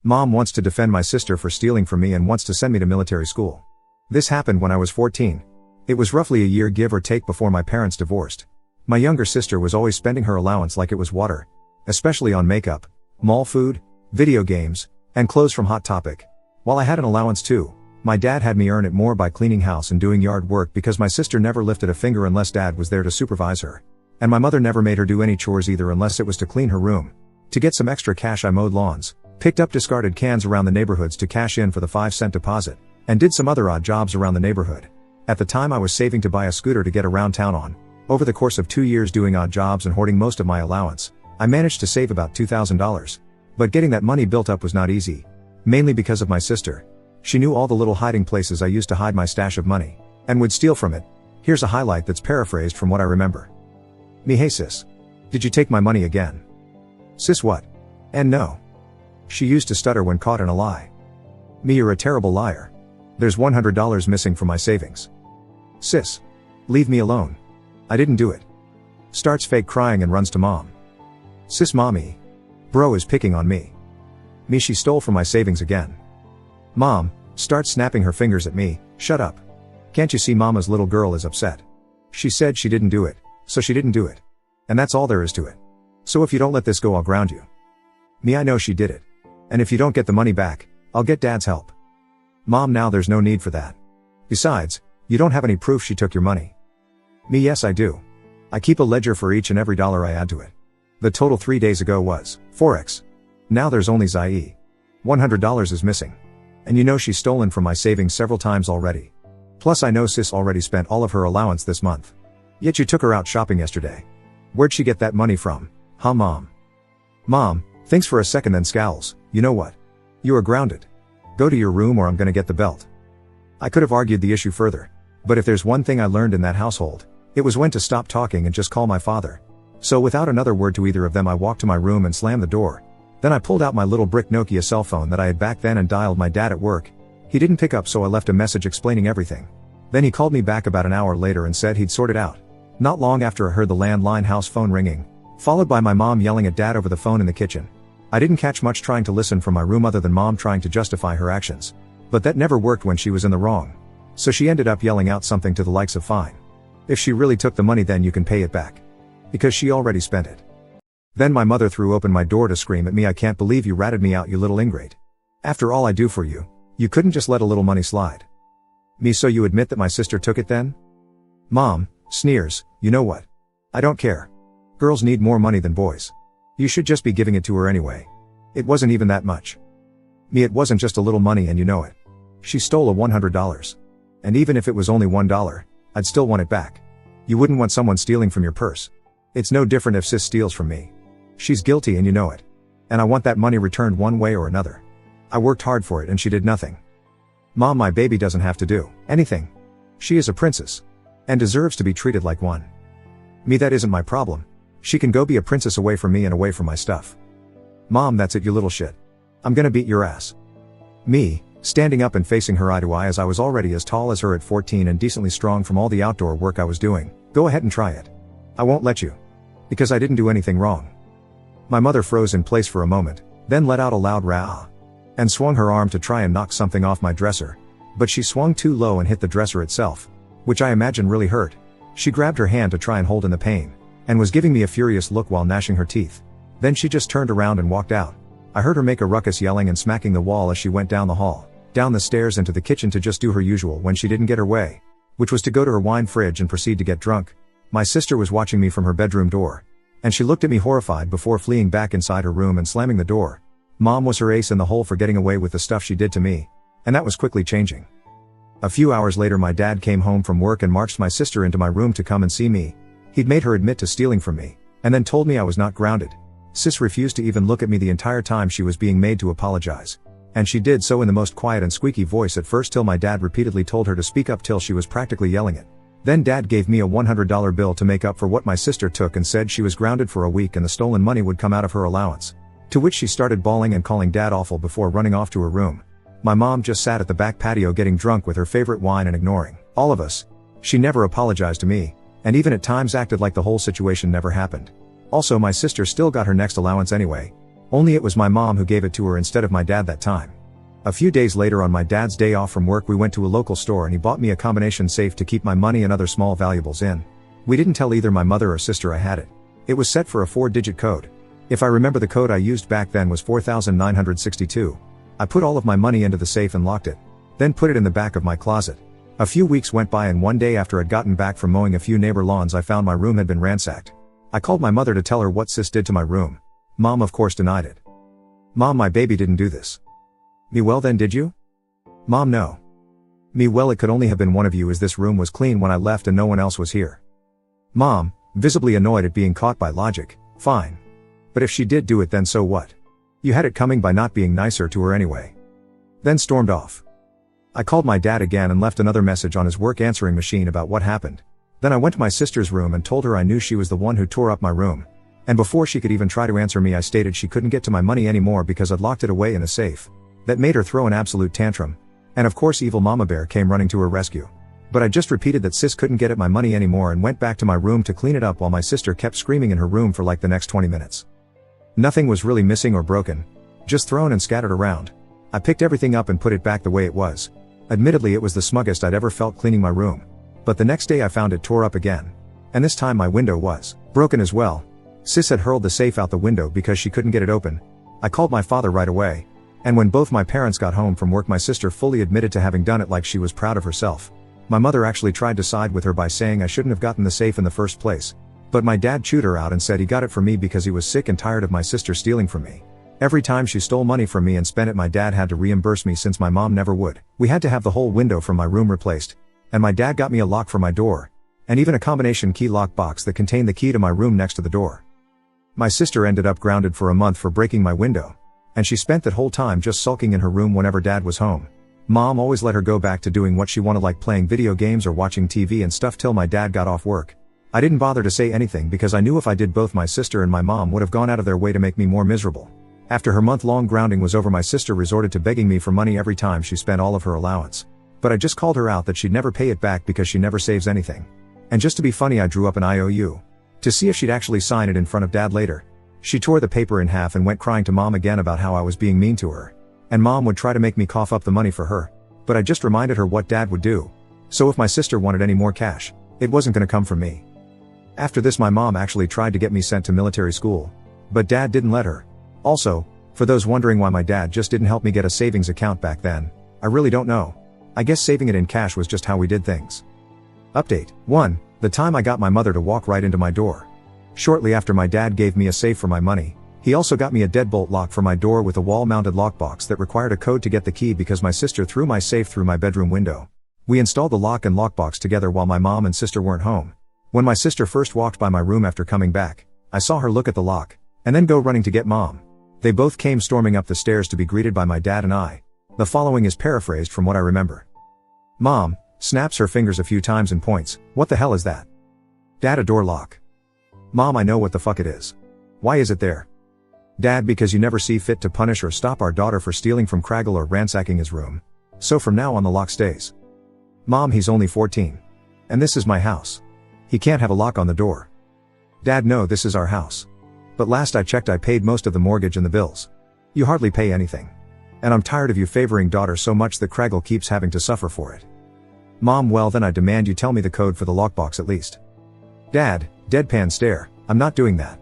Mom wants to defend my sister for stealing from me and wants to send me to military school. This happened when I was 14. It was roughly a year give or take before my parents divorced. My younger sister was always spending her allowance like it was water, especially on makeup, mall food, video games, and clothes from Hot Topic. While I had an allowance too, my dad had me earn it more by cleaning house and doing yard work because my sister never lifted a finger unless dad was there to supervise her. And my mother never made her do any chores either unless it was to clean her room. To get some extra cash I mowed lawns, picked up discarded cans around the neighborhoods to cash in for the 5-cent deposit, and did some other odd jobs around the neighborhood. At the time I was saving to buy a scooter to get around town on. Over the course of 2 years doing odd jobs and hoarding most of my allowance, I managed to save about $2,000. But getting that money built up was not easy. Mainly because of my sister. She knew all the little hiding places I used to hide my stash of money, and would steal from it. Here's a highlight that's paraphrased from what I remember. Me: hey sis. Did you take my money again? Sis: what? And no. She used to stutter when caught in a lie. Me: you're a terrible liar. There's $100 missing from my savings. Sis: leave me alone. I didn't do it. Starts fake crying and runs to mom. Sis: mommy. Bro is picking on me. Me: she stole from my savings again. Mom starts snapping her fingers at me. Shut up. Can't you see mama's little girl is upset? She said she didn't do it, so she didn't do it. And that's all there is to it. So if you don't let this go, I'll ground you. Me: I know she did it. And if you don't get the money back, I'll get dad's help. Mom: now there's no need for that. Besides, you don't have any proof she took your money. Me: yes I do. I keep a ledger for each and every dollar I add to it. The total 3 days ago was 4x. Now there's only Zai. $100 is missing. And you know she's stolen from my savings several times already. Plus I know sis already spent all of her allowance this month. Yet you took her out shopping yesterday. Where'd she get that money from? Huh mom? Mom thinks for a second then scowls. You know what? You are grounded. Go to your room or I'm gonna get the belt. I could have argued the issue further. But if there's one thing I learned in that household, it was when to stop talking and just call my father. So without another word to either of them I walked to my room and slammed the door. Then I pulled out my little brick Nokia cell phone that I had back then and dialed my dad at work. He didn't pick up, so I left a message explaining everything. Then he called me back about an hour later and said he'd sort it out. Not long after I heard the landline house phone ringing, followed by my mom yelling at dad over the phone in the kitchen. I didn't catch much trying to listen from my room other than mom trying to justify her actions. But that never worked when she was in the wrong. So she ended up yelling out something to the likes of, fine. If she really took the money then you can pay it back. Because she already spent it. Then my mother threw open my door to scream at me, I can't believe you ratted me out, you little ingrate. After all I do for you, you couldn't just let a little money slide. Me: so you admit that my sister took it then? Mom sneers, you know what? I don't care. Girls need more money than boys. You should just be giving it to her anyway. It wasn't even that much. Me: it wasn't just a little money and you know it. She stole a $100. And even if it was only $1, I'd still want it back. You wouldn't want someone stealing from your purse. It's no different if sis steals from me. She's guilty and you know it. And I want that money returned one way or another. I worked hard for it and she did nothing. Mom: my baby doesn't have to do anything. She is a princess. And deserves to be treated like one. Me: that isn't my problem. She can go be a princess away from me and away from my stuff. Mom: that's it, you little shit. I'm gonna beat your ass. Me standing up and facing her eye to eye as I was already as tall as her at 14 and decently strong from all the outdoor work I was doing. Go ahead and try it. I won't let you. Because I didn't do anything wrong. My mother froze in place for a moment, then let out a loud rah. And swung her arm to try and knock something off my dresser. But she swung too low and hit the dresser itself. Which I imagine really hurt. She grabbed her hand to try and hold in the pain. And was giving me a furious look while gnashing her teeth. Then she just turned around and walked out. I heard her make a ruckus yelling and smacking the wall as she went down the hall, down the stairs and to the kitchen to just do her usual when she didn't get her way. Which was to go to her wine fridge and proceed to get drunk. My sister was watching me from her bedroom door. And she looked at me horrified before fleeing back inside her room and slamming the door. Mom was her ace in the hole for getting away with the stuff she did to me. And that was quickly changing. A few hours later my dad came home from work and marched my sister into my room to come and see me. He'd made her admit to stealing from me, and then told me I was not grounded. Sis refused to even look at me the entire time she was being made to apologize. And she did so in the most quiet and squeaky voice at first till my dad repeatedly told her to speak up till she was practically yelling it. Then dad gave me a $100 bill to make up for what my sister took and said she was grounded for a week and the stolen money would come out of her allowance. To which she started bawling and calling dad awful before running off to her room. My mom just sat at the back patio getting drunk with her favorite wine and ignoring all of us. She never apologized to me, and even at times acted like the whole situation never happened. Also my sister still got her next allowance anyway. Only it was my mom who gave it to her instead of my dad that time. A few days later on my dad's day off from work we went to a local store and he bought me a combination safe to keep my money and other small valuables in. We didn't tell either my mother or sister I had it. It was set for a 4-digit code. If I remember the code I used back then was 4962. I put all of my money into the safe and locked it. Then put it in the back of my closet. A few weeks went by and one day after I'd gotten back from mowing a few neighbor lawns I found my room had been ransacked. I called my mother to tell her what sis did to my room. Mom of course denied it. Mom, my baby didn't do this. Me, well then did you? Mom, no. Me, well it could only have been one of you as this room was clean when I left and no one else was here. Mom, visibly annoyed at being caught by logic, fine. But if she did do it then so what? You had it coming by not being nicer to her anyway. Then stormed off. I called my dad again and left another message on his work answering machine about what happened. Then I went to my sister's room and told her I knew she was the one who tore up my room. And before she could even try to answer me I stated she couldn't get to my money anymore because I'd locked it away in a safe. That made her throw an absolute tantrum. And of course evil Mama Bear came running to her rescue. But I just repeated that sis couldn't get at my money anymore and went back to my room to clean it up while my sister kept screaming in her room for like the next 20 minutes. Nothing was really missing or broken. Just thrown and scattered around. I picked everything up and put it back the way it was. Admittedly it was the smuggest I'd ever felt cleaning my room. But the next day I found it tore up again. And this time my window was broken as well. Sis had hurled the safe out the window because she couldn't get it open. I called my father right away. And when both my parents got home from work my sister fully admitted to having done it like she was proud of herself. My mother actually tried to side with her by saying I shouldn't have gotten the safe in the first place. But my dad chewed her out and said he got it for me because he was sick and tired of my sister stealing from me. Every time she stole money from me and spent it my dad had to reimburse me since my mom never would. We had to have the whole window from my room replaced. And my dad got me a lock for my door. And even a combination key lock box that contained the key to my room next to the door. My sister ended up grounded for a month for breaking my window. And she spent that whole time just sulking in her room whenever dad was home. Mom always let her go back to doing what she wanted like playing video games or watching TV and stuff till my dad got off work. I didn't bother to say anything because I knew if I did both my sister and my mom would have gone out of their way to make me more miserable. After her month-long grounding was over my sister resorted to begging me for money every time she spent all of her allowance. But I just called her out that she'd never pay it back because she never saves anything. And just to be funny I drew up an IOU. To see if she'd actually sign it in front of dad later. She tore the paper in half and went crying to mom again about how I was being mean to her. And mom would try to make me cough up the money for her. But I just reminded her what dad would do. So if my sister wanted any more cash, it wasn't gonna come from me. After this my mom actually tried to get me sent to military school. But dad didn't let her. Also, for those wondering why my dad just didn't help me get a savings account back then, I really don't know. I guess saving it in cash was just how we did things. Update 1. The time I got my mother to walk right into my door. Shortly after my dad gave me a safe for my money, he also got me a deadbolt lock for my door with a wall-mounted lockbox that required a code to get the key because my sister threw my safe through my bedroom window. We installed the lock and lockbox together while my mom and sister weren't home. When my sister first walked by my room after coming back, I saw her look at the lock, and then go running to get mom. They both came storming up the stairs to be greeted by my dad and I. The following is paraphrased from what I remember. Mom snaps her fingers a few times and points, "What the hell is that?" Dad, a door lock. Mom, I know what the fuck it is. Why is it there? Dad, because you never see fit to punish or stop our daughter for stealing from Craggle or ransacking his room. So from now on the lock stays. Mom, he's only 14. And this is my house. He can't have a lock on the door. Dad, no, this is our house. But last I checked I paid most of the mortgage and the bills. You hardly pay anything. And I'm tired of you favoring daughter so much that Craggle keeps having to suffer for it. Mom, well then I demand you tell me the code for the lockbox at least. Dad, deadpan stare, I'm not doing that.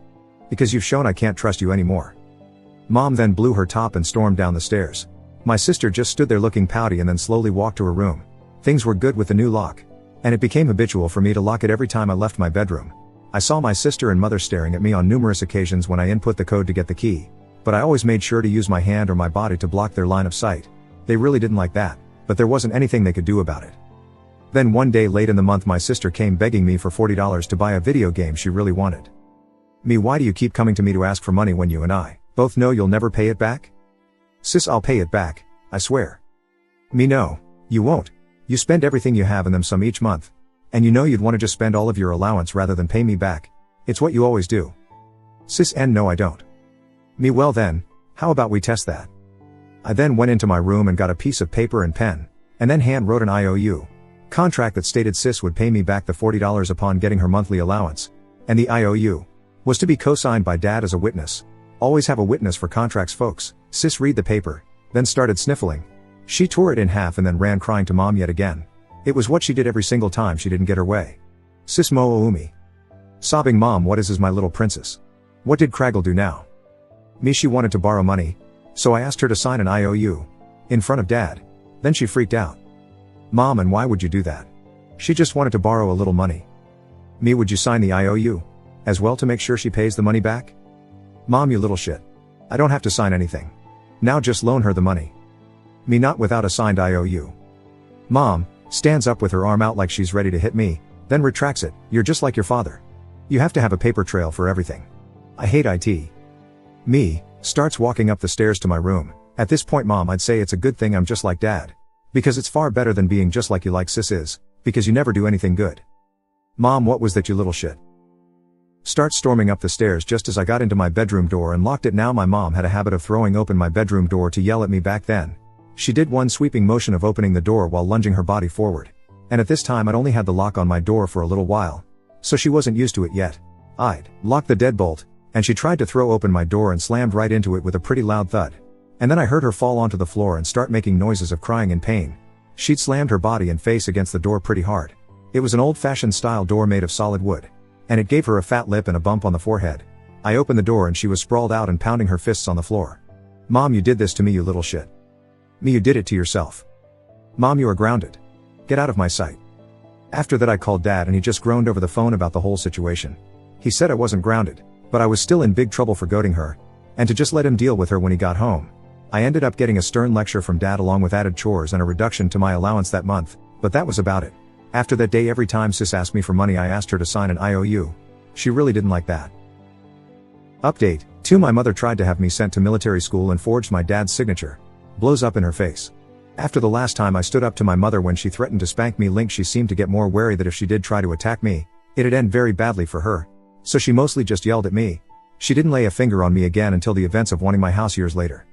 Because you've shown I can't trust you anymore. Mom then blew her top and stormed down the stairs. My sister just stood there looking pouty and then slowly walked to her room. Things were good with the new lock. And it became habitual for me to lock it every time I left my bedroom. I saw my sister and mother staring at me on numerous occasions when I input the code to get the key. But I always made sure to use my hand or my body to block their line of sight. They really didn't like that, but there wasn't anything they could do about it. Then one day late in the month my sister came begging me for $40 to buy a video game she really wanted. Me, why do you keep coming to me to ask for money when you and I both know you'll never pay it back? Sis, I'll pay it back, I swear. Me, no, you won't. You spend everything you have and then some each month. And you know you'd want to just spend all of your allowance rather than pay me back. It's what you always do. Sis, and no I don't. Me, well then, how about we test that? I then went into my room and got a piece of paper and pen, and then hand wrote an IOU contract that stated sis would pay me back the $40 upon getting her monthly allowance. And the IOU was to be co-signed by dad as a witness. Always have a witness for contracts, folks. Sis read the paper, then started sniffling. She tore it in half and then ran crying to mom yet again. It was what she did every single time she didn't get her way. Sis mo umi. Sobbing, mom, what is my little princess? What did Craggle do now? Me, she wanted to borrow money, so I asked her to sign an IOU. In front of dad. Then she freaked out. Mom, and why would you do that? She just wanted to borrow a little money. Me, would you sign the IOU as well to make sure she pays the money back? Mom, you little shit. I don't have to sign anything. Now just loan her the money. Me, not without a signed IOU. Mom stands up with her arm out like she's ready to hit me, then retracts it. You're just like your father. You have to have a paper trail for everything. I hate IT. Me starts walking up the stairs to my room. At this point, mom, I'd say it's a good thing I'm just like dad. Because it's far better than being just like you like sis is, because you never do anything good. Mom, what was that, you little shit? Starts storming up the stairs just as I got into my bedroom door and locked it. Now my mom had a habit of throwing open my bedroom door to yell at me back then. She did one sweeping motion of opening the door while lunging her body forward. And at this time I'd only had the lock on my door for a little while. So she wasn't used to it yet. I'd locked the deadbolt, and she tried to throw open my door and slammed right into it with a pretty loud thud. And then I heard her fall onto the floor and start making noises of crying in pain. She'd slammed her body and face against the door pretty hard. It was an old-fashioned style door made of solid wood. And it gave her a fat lip and a bump on the forehead. I opened the door and she was sprawled out and pounding her fists on the floor. Mom, you did this to me, you little shit. Me, you did it to yourself. Mom, you are grounded. Get out of my sight. After that I called dad and he just groaned over the phone about the whole situation. He said I wasn't grounded, but I was still in big trouble for goading her, and to just let him deal with her when he got home. I ended up getting a stern lecture from dad along with added chores and a reduction to my allowance that month, but that was about it. After that day, every time sis asked me for money I asked her to sign an IOU. She really didn't like that. Update 2. My mother tried to have me sent to military school and forged my dad's signature. Blows up in her face. After the last time I stood up to my mother when she threatened to spank me, she seemed to get more wary that if she did try to attack me, it'd end very badly for her. So she mostly just yelled at me. She didn't lay a finger on me again until the events of wanting my house years later.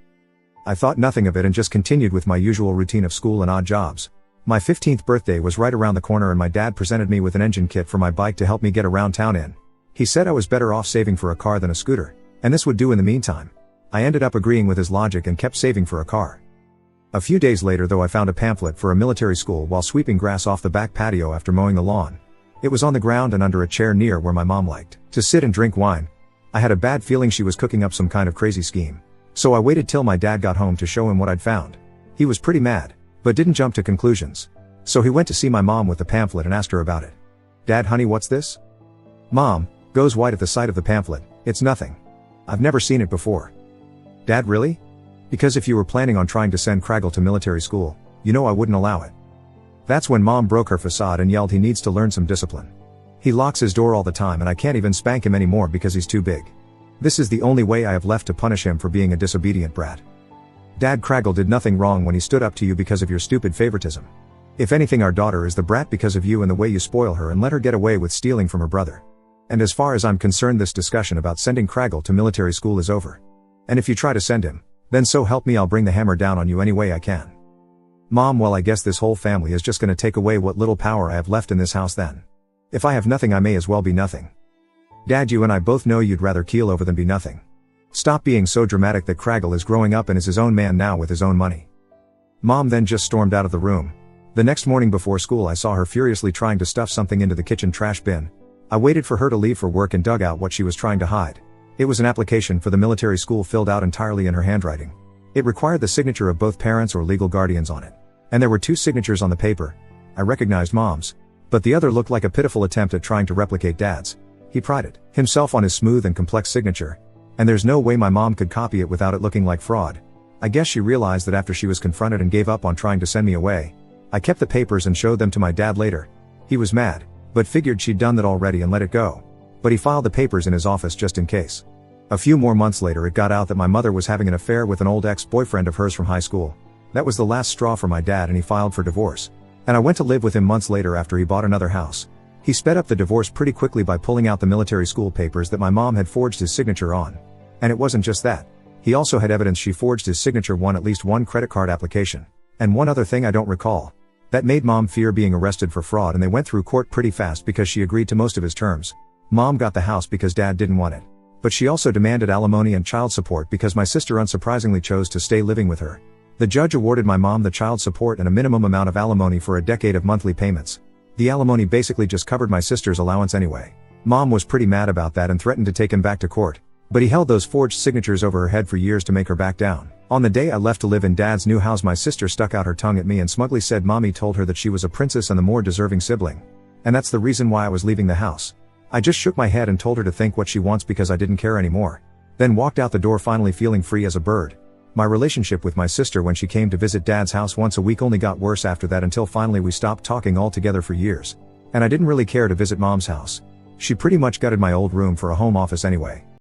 I thought nothing of it and just continued with my usual routine of school and odd jobs. My 15th birthday was right around the corner and my dad presented me with an engine kit for my bike to help me get around town in. He said I was better off saving for a car than a scooter, and this would do in the meantime. I ended up agreeing with his logic and kept saving for a car. A few days later though, I found a pamphlet for a military school while sweeping grass off the back patio after mowing the lawn. It was on the ground and under a chair near where my mom liked to sit and drink wine. I had a bad feeling she was cooking up some kind of crazy scheme. So I waited till my dad got home to show him what I'd found. He was pretty mad, but didn't jump to conclusions. So he went to see my mom with the pamphlet and asked her about it. Dad, honey, what's this? Mom goes white at the sight of the pamphlet. It's nothing. I've never seen it before. Dad, really? Because if you were planning on trying to send Craggle to military school, you know I wouldn't allow it. That's when mom broke her facade and yelled he needs to learn some discipline. He locks his door all the time and I can't even spank him anymore because he's too big. This is the only way I have left to punish him for being a disobedient brat. Dad, Craggle did nothing wrong when he stood up to you because of your stupid favoritism. If anything, our daughter is the brat because of you and the way you spoil her and let her get away with stealing from her brother. And as far as I'm concerned, this discussion about sending Craggle to military school is over. And if you try to send him, then so help me, I'll bring the hammer down on you any way I can. Mom, well, I guess this whole family is just gonna take away what little power I have left in this house then. If I have nothing, I may as well be nothing. Dad, you and I both know you'd rather keel over than be nothing. Stop being so dramatic. That Craggle is growing up and is his own man now with his own money. Mom then just stormed out of the room. The next morning before school I saw her furiously trying to stuff something into the kitchen trash bin. I waited for her to leave for work and dug out what she was trying to hide. It was an application for the military school filled out entirely in her handwriting. It required the signature of both parents or legal guardians on it. And there were 2 signatures on the paper. I recognized Mom's. But the other looked like a pitiful attempt at trying to replicate Dad's. He prided himself on his smooth and complex signature. And there's no way my mom could copy it without it looking like fraud. I guess she realized that after she was confronted and gave up on trying to send me away. I kept the papers and showed them to my dad later. He was mad, but figured she'd done that already and let it go. But he filed the papers in his office just in case. A few more months later it got out that my mother was having an affair with an old ex-boyfriend of hers from high school. That was the last straw for my dad and he filed for divorce. And I went to live with him months later after he bought another house. He sped up the divorce pretty quickly by pulling out the military school papers that my mom had forged his signature on. And it wasn't just that. He also had evidence she forged his signature on at least 1 credit card application. And one other thing I don't recall. That made Mom fear being arrested for fraud and they went through court pretty fast because she agreed to most of his terms. Mom got the house because Dad didn't want it. But she also demanded alimony and child support because my sister unsurprisingly chose to stay living with her. The judge awarded my mom the child support and a minimum amount of alimony for a decade of monthly payments. The alimony basically just covered my sister's allowance anyway. Mom was pretty mad about that and threatened to take him back to court. But he held those forged signatures over her head for years to make her back down. On the day I left to live in Dad's new house, my sister stuck out her tongue at me and smugly said Mommy told her that she was a princess and the more deserving sibling. And that's the reason why I was leaving the house. I just shook my head and told her to think what she wants because I didn't care anymore. Then walked out the door, finally feeling free as a bird. My relationship with my sister when she came to visit Dad's house once a week only got worse after that, until finally we stopped talking altogether for years. And I didn't really care to visit Mom's house. She pretty much gutted my old room for a home office anyway.